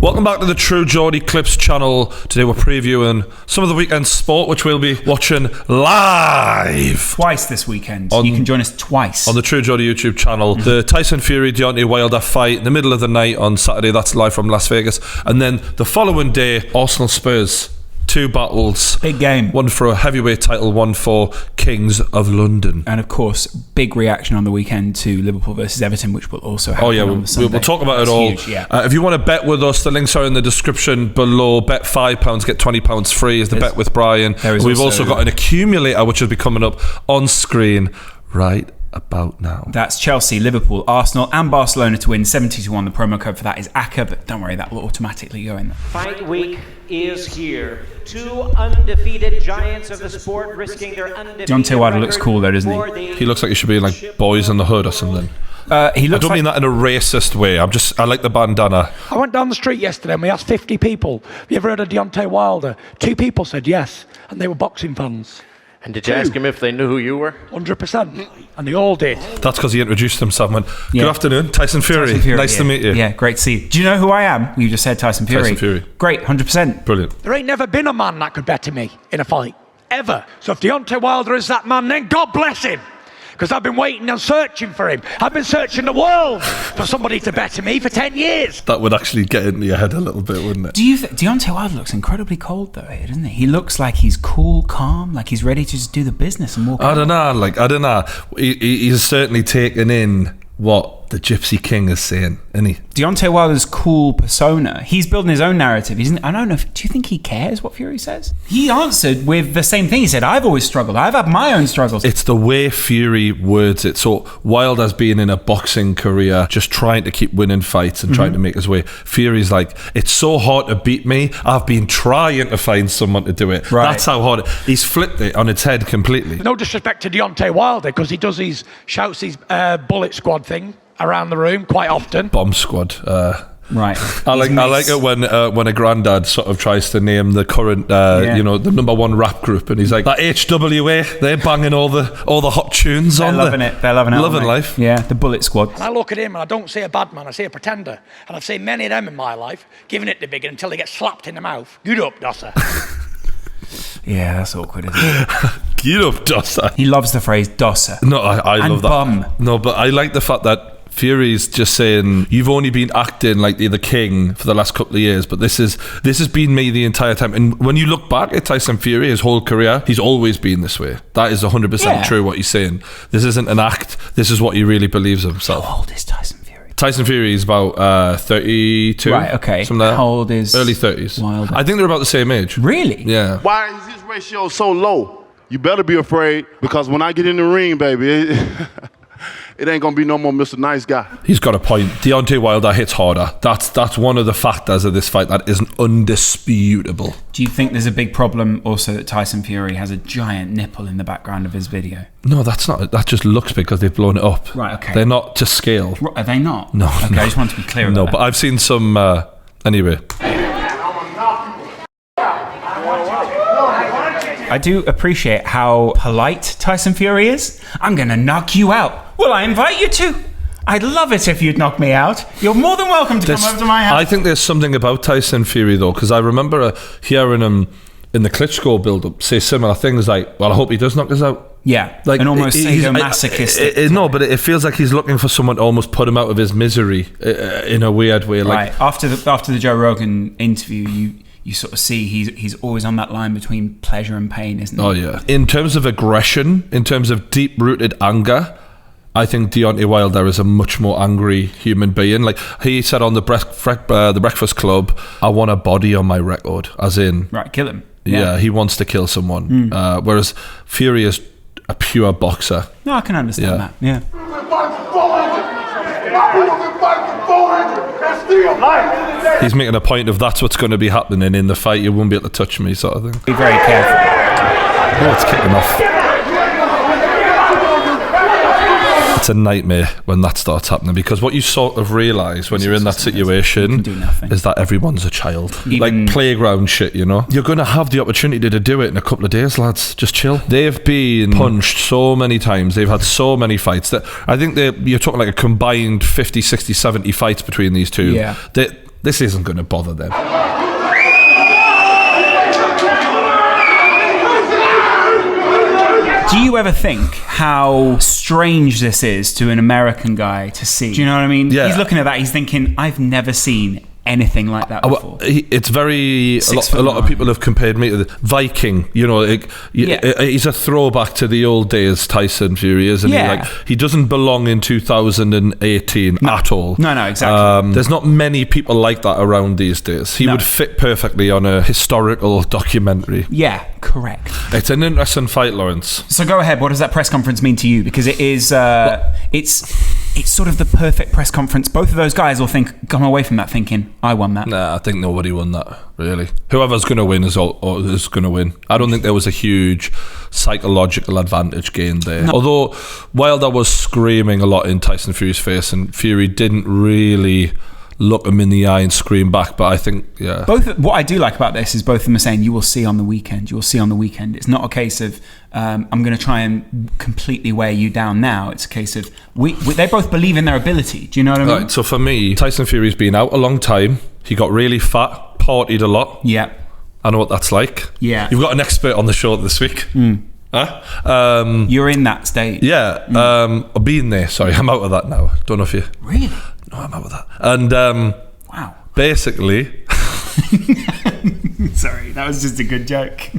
Welcome back to the True Geordie Clips channel. Today we're previewing some of the weekend sport, which we'll be watching live. Twice this weekend. You can join us twice. On the True Geordie YouTube channel. The Tyson Fury, Deontay Wilder fight in the middle of the night on Saturday. That's live from Las Vegas. And then the following day, Arsenal Spurs. 2 battles. Big game. One for a heavyweight title, one for Kings of London. And of course, big reaction on the weekend to Liverpool versus Everton, which will also happen on the Sunday. We'll talk about it all. Huge, yeah. If you want to bet with us, the links are in the description below. Bet £5, get £20 free is the bet with Brian. We've also got an accumulator, which will be coming up on screen right about now. That's Chelsea, Liverpool, Arsenal and Barcelona to win 70-1. The promo code for that is ACCA, but don't worry, that will automatically go in there. Fight week is here. 2 undefeated giants of the sport risking their undefeated Deontay Wilder looks cool though, doesn't he? He looks like he should be in like Boys in the Hood or something. I don't mean that in a racist way. I like the bandana. I went down the street yesterday and we asked 50 people, have you ever heard of Deontay Wilder? 2 people said yes, and they were boxing fans. And did you ask him if they knew who you were? 100%. And they all did. That's because he introduced himself. Good afternoon, Tyson Fury. Nice to meet you. Yeah, great to see you. Do you know who I am? You just said Tyson Fury. Tyson Fury. Great, 100%. Brilliant. There ain't never been a man that could better me in a fight. Ever. So if Deontay Wilder is that man, then God bless him. Because I've been waiting and searching for him. I've been searching the world for somebody to better me for 10 years. That would actually get into your head a little bit, wouldn't it? Do you think Deontay Wilder looks incredibly cold though here, doesn't he? He looks like he's cool, calm, like he's ready to just do the business and walk out. I don't know. He's certainly taken in what the Gypsy King is saying, isn't he? Deontay Wilder's cool persona. He's building his own narrative. I don't know. Do you think he cares what Fury says? He answered with the same thing. He said, I've always struggled. I've had my own struggles. It's the way Fury words it. So Wilder's been in a boxing career, just trying to keep winning fights and trying to make his way. Fury's like, it's so hard to beat me. I've been trying to find someone to do it. Right. That's how hard he's flipped it on its head completely. No disrespect to Deontay Wilder, because he does shouts his bullet squad thing around the room quite often. Bomb squad. Right. I like it when a granddad sort of tries to name the current the #1 rap group, and he's like, that HWA, they're banging all the hot tunes on there. They're loving it. Loving life. Yeah, the Bullet Squad. And I look at him and I don't see a bad man, I see a pretender. And I've seen many of them in my life, giving it the big until they get slapped in the mouth. Good up, Dosser. Yeah, that's awkward, isn't it? Get up, Dosser. He loves the phrase Dosser. No, I love that. Bum. No, but I like the fact that Fury's just saying, you've only been acting like you're the king for the last couple of years, but this has been me the entire time. And when you look back at Tyson Fury, his whole career, he's always been this way. That is 100% true what he's saying. This isn't an act. This is what he really believes of himself. How old is Tyson Fury? Tyson Fury is about 32. Right, okay. How old is early 30s. Wilder? I think they're about the same age. Really? Yeah. Why is his ratio so low? You better be afraid, because when I get in the ring, baby, it ain't gonna be no more Mr. Nice Guy. He's got a point. Deontay Wilder hits harder. That's one of the factors of this fight that isn't undisputable. Do you think there's a big problem also that Tyson Fury has a giant nipple in the background of his video? No, that's not. That just looks because they've blown it up. Right, okay. They're not to scale. Are they not? No. Okay, no. I just want to be clear about No, that. but I've seen some... anyway. I do appreciate how polite Tyson Fury is. I'm going to knock you out. Well, I invite you to. I'd love it if you'd knock me out. You're more than welcome to come over to my house. I think there's something about Tyson Fury, though, because I remember hearing him in the Klitschko build-up say similar things like, well, I hope he does knock us out. Yeah, like, an almost sadomasochistic. No, but it feels like he's looking for someone to almost put him out of his misery in a weird way. Like, right, after the Joe Rogan interview, you sort of see he's always on that line between pleasure and pain, isn't he? Oh, yeah. In terms of aggression, in terms of deep-rooted anger, I think Deontay Wilder is a much more angry human being. Like he said on the Breakfast Club, I want a body on my record, as in... Right, kill him. Yeah, he wants to kill someone. Whereas Fury is a pure boxer. No, I can understand that. Yeah. He's making a point of that's what's going to be happening in the fight. You won't be able to touch me, sort of thing. Be very careful. Oh, it's kicking off. It's a nightmare when that starts happening, because what you sort of realise when you're in that situation is that everyone's a child. Like playground shit, you know? You're going to have the opportunity to do it in a couple of days, lads. Just chill. They've been punched so many times. They've had so many fights that I think you're talking like a combined 50, 60, 70 fights between these two. Yeah. this isn't going to bother them. Do you ever think how strange this is to an American guy to see? Do you know what I mean? Yeah. He's looking at that, he's thinking, I've never seen anything like that before. It's very... A lot of people have compared me to the Viking. You know, he's a throwback to the old days, Tyson Fury, isn't he? Like, he doesn't belong in 2018 at all. No, exactly. There's not many people like that around these days. He would fit perfectly on a historical documentary. Yeah, correct. It's an interesting fight, Lawrence. So go ahead. What does that press conference mean to you? Because it is... It's sort of the perfect press conference. Both of those guys will come away from that thinking, I won that. Nah, I think nobody won that, really. Whoever's going to win is going to win. I don't think there was a huge psychological advantage gained there. No. Although Wilder was screaming a lot in Tyson Fury's face, and Fury didn't really look him in the eye and scream back, but I think, yeah. What I do like about this is both of them are saying, you will see on the weekend. You will see on the weekend. It's not a case of, I'm going to try and completely wear you down now. It's a case of, they both believe in their ability. Do you know what I mean? Right, so for me, Tyson Fury's been out a long time. He got really fat, partied a lot. Yeah. I know what that's like. Yeah. You've got an expert on the show this week. Huh? You're in that state. Yeah. I've been there. Sorry, I'm out of that now. Don't know if you... Really? No, I'm out of that. And wow. Basically... Sorry, that was just a good joke.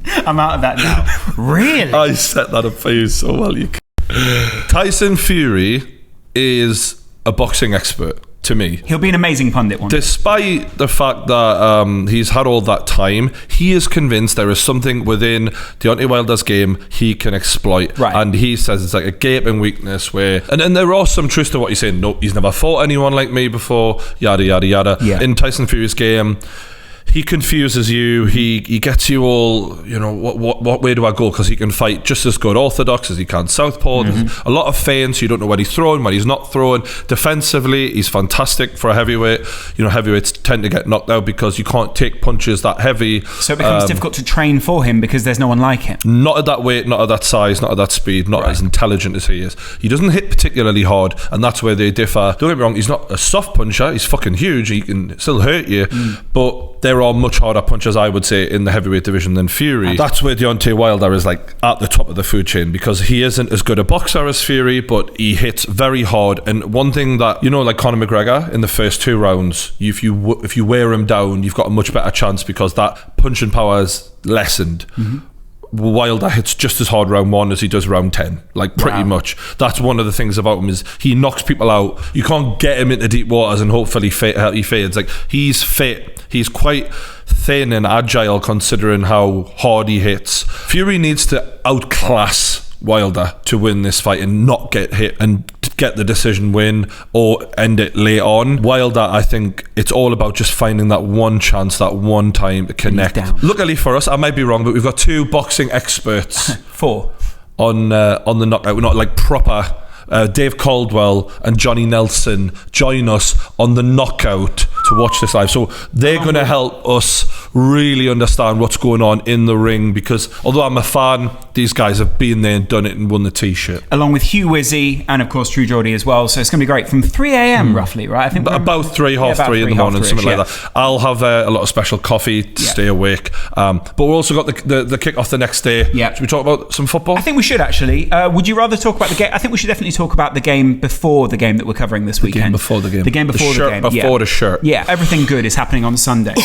I'm out of that now. Really? I set that up for you so well. Tyson Fury is a boxing expert to me. He'll be an amazing pundit one day. Despite the fact that he's had all that time, he is convinced there is something within Deontay Wilder's game he can exploit. Right. And he says it's like a gaping weakness where... And there are some truths to what he's saying. No, he's never fought anyone like me before, yada, yada, yada. Yeah. In Tyson Fury's game... He confuses you. He gets you all, you know, what way do I go? Because he can fight just as good orthodox as he can southpaw. There's a lot of feints. You don't know when he's throwing, when he's not throwing. Defensively, he's fantastic for a heavyweight. You know, heavyweights tend to get knocked out because you can't take punches that heavy. So it becomes difficult to train for him because there's no one like him. Not at that weight, not at that size, not at that speed, not as intelligent as he is. He doesn't hit particularly hard, and that's where they differ. Don't get me wrong, he's not a soft puncher. He's fucking huge. He can still hurt you, but there are much harder punchers, I would say, in the heavyweight division than Fury. That's where Deontay Wilder is like at the top of the food chain, because he isn't as good a boxer as Fury, but he hits very hard. And one thing that, you know, like Conor McGregor in the first 2 rounds, if you wear him down, you've got a much better chance because that punching power is lessened. Wilder hits just as hard round 1 as he does round 10, like pretty much. That's one of the things about him, is he knocks people out. You can't get him into deep waters and hopefully he fades. Like, he's fit, he's quite thin and agile considering how hard he hits. Fury needs to outclass Wilder to win this fight and not get hit and get the decision win or end it late on. Wilder, I think it's all about just finding that one chance, that one time to connect. Luckily for us, I might be wrong, but we've got 2 boxing experts 4 on the knockout. We're not like proper. Dave Caldwell and Johnny Nelson join us on the knockout to watch this live, so they're going to help us really understand what's going on in the ring, because although I'm a fan, these guys have been there and done it and won the t-shirt, along with Hugh Wizzy and of course True Geordie as well. So it's going to be great from 3 a.m. roughly, right? I think about 3, half 3 in the morning, something like that. I'll have a lot of special coffee to stay awake, but we've also got the kick-off the next day. Should we talk about some football? I think we should actually. Would you rather talk about the game? I think we should definitely talk about the game before the game that we're covering this weekend. The game before the game. The game before the game. Before the shirt. Yeah, everything good is happening on Sunday.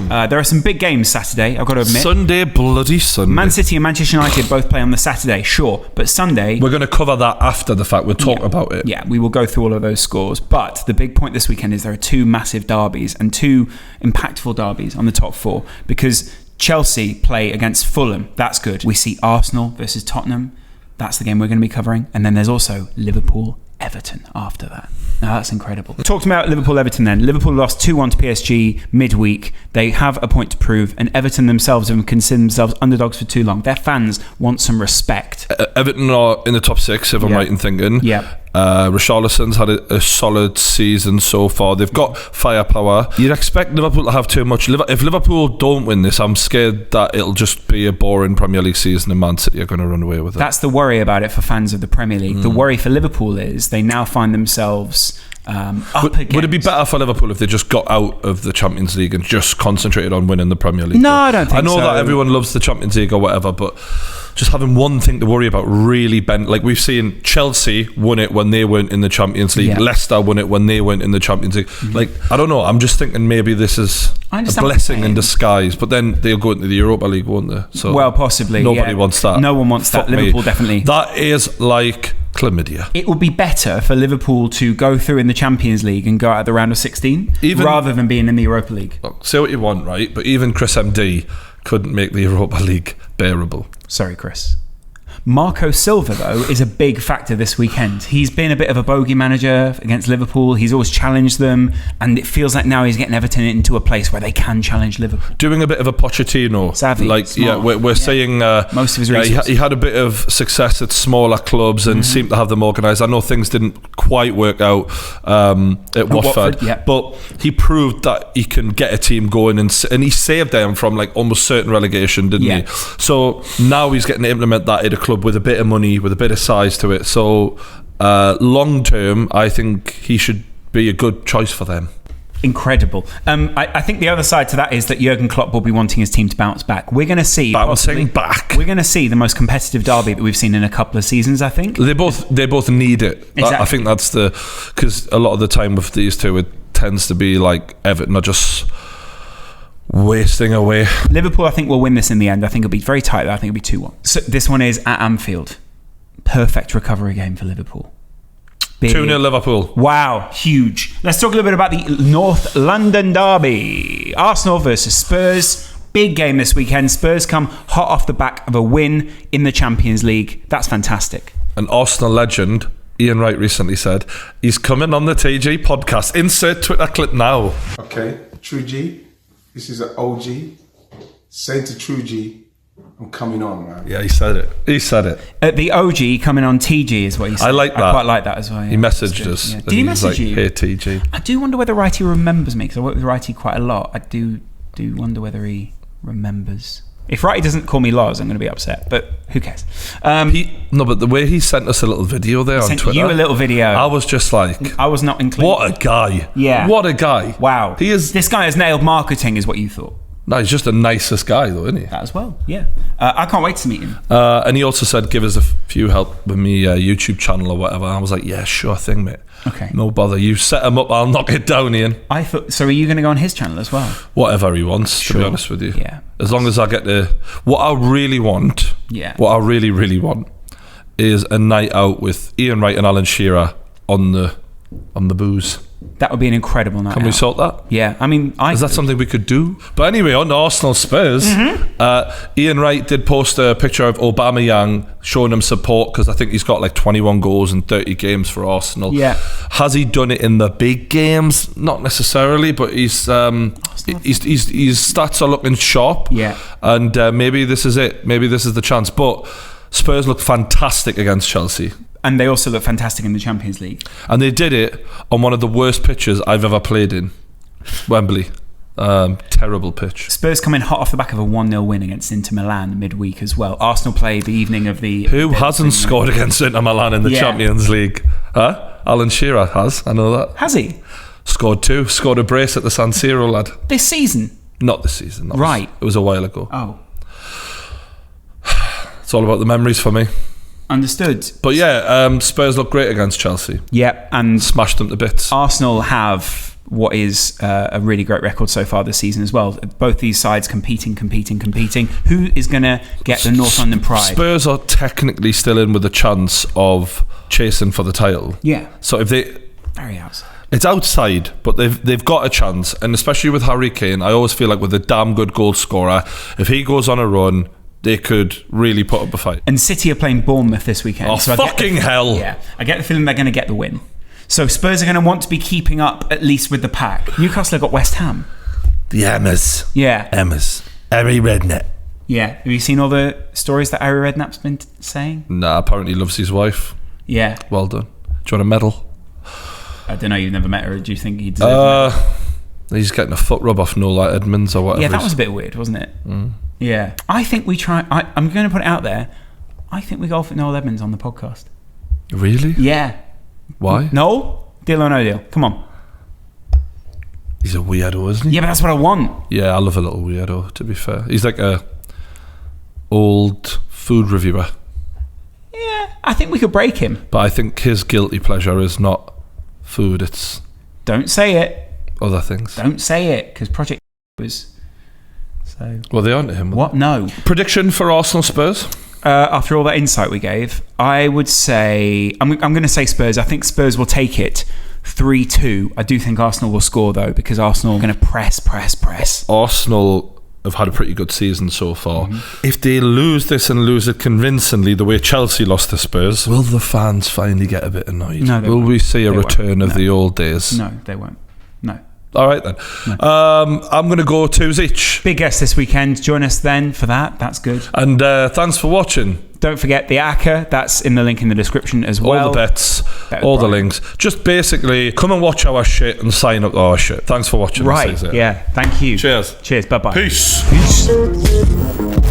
There are some big games Saturday, I've got to admit. Sunday, bloody Sunday. Man City and Manchester United both play on the Saturday, sure. But Sunday... We're going to cover that after the fact. We'll talk about it. Yeah, we will go through all of those scores. But the big point this weekend is there are 2 massive derbies and 2 impactful derbies on the top 4, because Chelsea play against Fulham. That's good. We see Arsenal versus Tottenham. That's the game we're going to be covering. And then there's also Liverpool-Everton after that. Now, that's incredible. Talk to me about Liverpool-Everton then. Liverpool lost 2-1 to PSG midweek. They have a point to prove, and Everton themselves have considered themselves underdogs for too long. Their fans want some respect. Everton are in the top 6, if I'm right in thinking. Yeah. Richarlison's had a solid season so far. They've got firepower. You'd expect Liverpool to have too much. If Liverpool don't win this, I'm scared that it'll just be a boring Premier League season and Man City are going to run away with it. That's the worry about it for fans of the Premier League. The worry for Liverpool is they now find themselves Would it be better for Liverpool if they just got out of the Champions League and just concentrated on winning the Premier League? No, I don't think so. I know that everyone loves the Champions League or whatever, but just having one thing to worry about really like we've seen Chelsea won it when they weren't in the Champions League. Yeah. Leicester won it when they weren't in the Champions League. Like, I don't know. I'm just thinking maybe this is a blessing in disguise, but then they'll go into the Europa League, won't they? So well, possibly. Nobody wants that. No one wants that. Liverpool definitely. That is like chlamydia. It would be better for Liverpool to go through in the Champions League and go out at the round of 16 rather than being in the Europa League. Say what you want, right? But even Chris MD couldn't make the Europa League bearable. Sorry, Chris. Marco Silva, though, is a big factor this weekend. He's been a bit of a bogey manager against Liverpool. He's always challenged them, and it feels like now he's getting Everton into a place where they can challenge Liverpool. Doing a bit of a Pochettino. Savvy, like, smart. yeah, we're saying most of his resources. he had a bit of success at smaller clubs and seemed to have them organised. I know things didn't quite work out at Watford, but he proved that he can get a team going, and he saved them from like almost certain relegation, didn't he? So now he's getting to implement that at a club with a bit of money, with a bit of size to it. So long term, I think he should be a good choice for them. Incredible. I think the other side to that is that Jurgen Klopp will be wanting his team to bounce back. We're going to see bouncing back. We're going to see the most competitive derby that we've seen in a couple of seasons, I think. They both need it. Exactly. I think that's because a lot of the time with these two, it tends to be like Everton are just wasting away. Liverpool, I think, will win this in the end. I think it'll be very tight, though. I think it'll be 2-1. So this one is at Anfield. Perfect recovery game for Liverpool. 2-0 Liverpool. Wow, huge. Let's talk a little bit about the North London derby. Arsenal versus Spurs. Big game this weekend. Spurs come hot off the back of a win in the Champions League. That's fantastic. An Arsenal legend, Ian Wright, recently said he's coming on the TG podcast. Insert Twitter clip now. Okay, True G. This is an OG. Say to True G, I'm coming on, man. Yeah, he said it. The OG coming on TG is what he said. I like that. I quite like that as well. Yeah. He messaged us. Yeah. Did he message you? Hey, TG. I do wonder whether Righty remembers me, because I work with Righty quite a lot. I do wonder whether he remembers. If Righty doesn't call me Lars, I'm going to be upset, but who cares? But the way he sent us a little video there on Twitter. You a little video. I was just like, I was not included. What a guy. Yeah. What a guy. Wow. He is. This guy has nailed marketing, is what you thought. No, he's just the nicest guy, though, isn't he? That as well, yeah. I can't wait to meet him. And he also said, give us a few help with me YouTube channel or whatever. I was like, yeah, sure thing, mate. Okay. No bother. You set him up, I'll knock it down, Ian. I thought. So are you going to go on his channel as well? Whatever he wants, Sure. to be honest with you. Yeah. As long as I get what I really want, what I really, really want is a night out with Ian Wright and Alan Shearer on the booze. That would be an incredible night. Can we sort that? Yeah, I mean, is that something we could do? But anyway, on Arsenal Spurs, Ian Wright did post a picture of Aubameyang showing him support, because I think he's got like 21 goals in 30 games for Arsenal. Yeah. Has he done it in the big games? Not necessarily, but his stats are looking sharp. Yeah. And maybe this is it. Maybe this is the chance. But Spurs look fantastic against Chelsea. And they also look fantastic in the Champions League. And they did it on one of the worst pitches I've ever played in. Wembley. Terrible pitch. Spurs come in hot off the back of a 1-0 win against Inter Milan midweek as well. Arsenal play the evening of the... Who hasn't scored against Inter Milan in the Champions League? Huh? Alan Shearer has. I know that. Has he? Scored 2. Scored a brace at the San Siro, lad. This season? Not this season. Right. It was a while ago. Oh. It's all about the memories for me. Understood. But yeah, Spurs look great against Chelsea. Yep, and smashed them to bits. Arsenal have what is a really great record so far this season as well. Both these sides competing. Who is going to get the North London pride? Spurs are technically still in with a chance of chasing for the title. Yeah. So if they... Very outside. It's outside, but they've got a chance. And especially with Harry Kane, I always feel like with a damn good goal scorer, if he goes on a run, they could really put up a fight. And City are playing Bournemouth this weekend. Oh, so fucking hell. Yeah. I get the feeling they're going to get the win. So Spurs are going to want to be keeping up at least with the pack. Newcastle have got West Ham. The Emmas. Yeah. Emmas. Harry Redknapp. Yeah. Have you seen all the stories that Harry Redknapp's been saying? Nah, apparently he loves his wife. Yeah. Well done. Do you want a medal? I don't know, you've never met her. Do you think he deserves a medal? He's getting a foot rub off Nola Edmonds or whatever. Yeah, that was a bit weird, wasn't it? Yeah. I think we try... I'm going to put it out there. I think we go for Noel Edmonds on the podcast. Really? Yeah. Why? Noel, Deal or no deal? Come on. He's a weirdo, isn't he? Yeah, but that's what I want. Yeah, I love a little weirdo, to be fair. He's like a old food reviewer. Yeah, I think we could break him. But I think his guilty pleasure is not food, it's Don't say it. other things. Don't say it, because Project was... So... Well, they aren't him. What? No. Prediction for Arsenal Spurs? After all that insight we gave, I would say... I'm going to say Spurs. I think Spurs will take it 3-2. I do think Arsenal will score, though, because Arsenal are going to press. Arsenal have had a pretty good season so far. If they lose this and lose it convincingly the way Chelsea lost to Spurs, will the fans finally get a bit annoyed? No, they will won't. we see a They return won't. of the old days? No, they won't. No. All right, then. I'm going to go 2s each. Big guest this weekend. Join us then for that. That's good. And thanks for watching. Don't forget the ACCA. That's in the link in the description as well. All the bets, Bet with all the Brian. links. Just basically come and watch our shit and sign up to our shit. Thanks for watching. Right. This is it. Yeah. Thank you. Cheers. Cheers. Bye-bye. Peace. Peace.